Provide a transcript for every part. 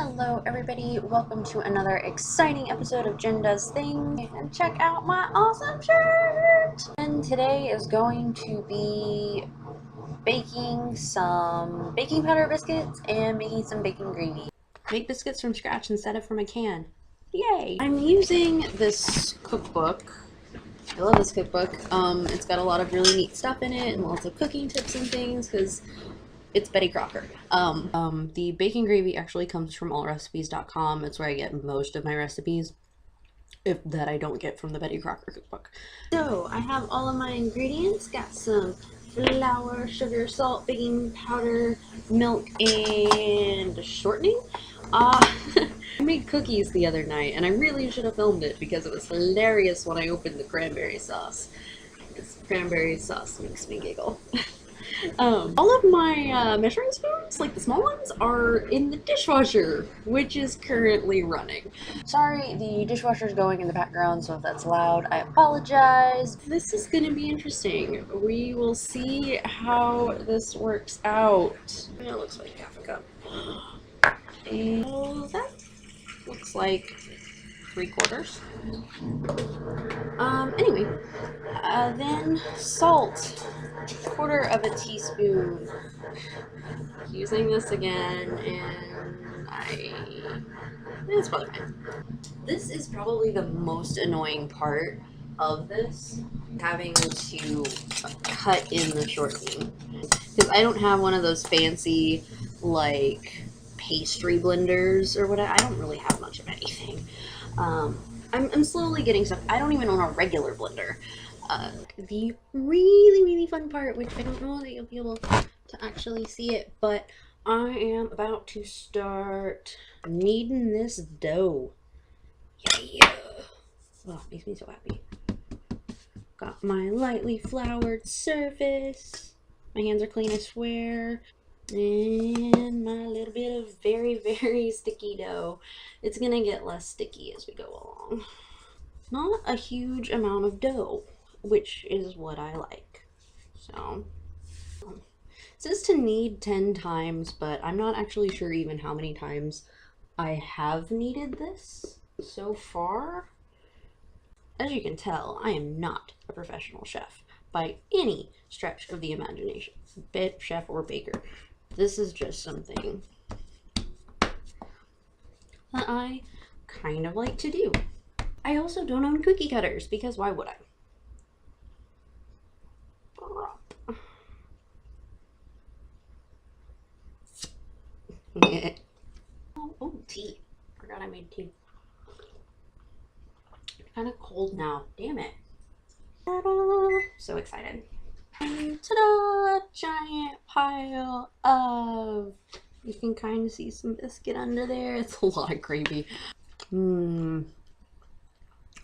Hello everybody, welcome to another exciting episode of Jen Does Things, and check out my awesome shirt! And today is going to be baking some baking powder biscuits and making some bacon gravy. Make biscuits from scratch instead of from a can. Yay! I'm using this cookbook. I love this cookbook. It's got a lot of really neat stuff in it and lots of cooking tips and things because it's Betty Crocker. The bacon gravy actually comes from allrecipes.com. It's where I get most of my recipes, if that I don't get from the Betty Crocker cookbook. So I have all of my ingredients. Got some flour, sugar, salt, baking powder, milk, and shortening. I made cookies the other night, and I really should have filmed it because it was hilarious when I opened the cranberry sauce. This cranberry sauce makes me giggle. All of my measuring spoons, like the small ones, are in the dishwasher, which is currently running. Sorry, the dishwasher's going in the background, so if that's loud, I apologize. This is gonna be interesting. We will see how this works out. It looks like half a cup. And that looks like 3/4. Anyway, then salt. 1/4 teaspoon. Using this again, and it's probably fine. This is probably the most annoying part of this, having to cut in the shortening, because I don't have one of those fancy like pastry blenders or whatever. I don't really have much of anything. I'm slowly getting stuff. I don't even own a regular blender. The really fun part, which I don't know that you'll be able to actually see it, but I am about to start kneading this dough. Yeah. Oh, it makes me so happy. Got my lightly floured surface. My hands are clean, I swear. And my little bit of very sticky dough. It's gonna get less sticky as we go along. Not a huge amount of dough, which is what I like. So, it says to knead 10 times, but I'm not actually sure even how many times I have kneaded this so far. As you can tell, I am not a professional chef by any stretch of the imagination, chef or baker. This is just something that I kind of like to do. I also don't own cookie cutters, because why would I? Oh, tea. Forgot I made tea. It's kind of cold now. Damn it. Ta-da! So excited. Ta-da! Giant pile of... You can kind of see some biscuit under there. It's a lot of gravy.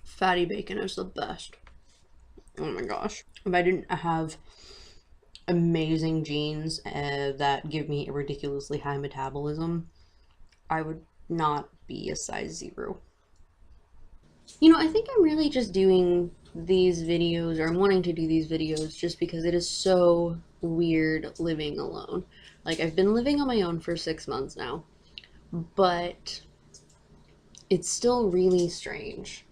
Fatty bacon is the best. Oh my gosh. If I didn't have amazing genes that give me a ridiculously high metabolism, I would not be a size 0. You know, I think I'm really just doing these videos, or I'm wanting to do these videos, just because it is so weird living alone. Like, I've been living on my own for 6 months now, but it's still really strange.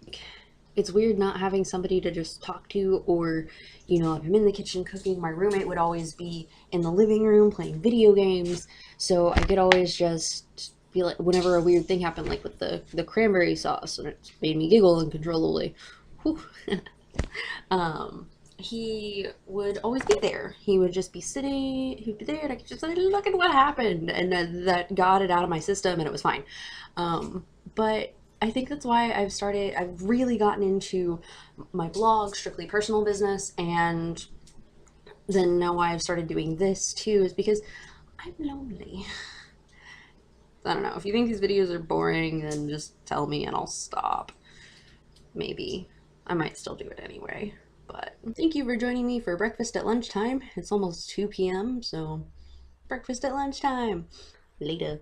It's weird not having somebody to just talk to, or, you know, if I'm in the kitchen cooking, my roommate would always be in the living room playing video games, so I could always just be like, whenever a weird thing happened, like with the cranberry sauce, and it made me giggle uncontrollably, he would always be there. He would just be sitting, he'd be there, and I could just say, look at what happened, and that got it out of my system, and it was fine. But I think that's why I've really gotten into my blog, Strictly Personal Business, and then now why I've started doing this too is because I'm lonely. I don't know, if you think these videos are boring, then just tell me and I'll stop. Maybe. I might still do it anyway. But thank you for joining me for breakfast at lunchtime. It's almost 2 p.m., so breakfast at lunchtime. Later.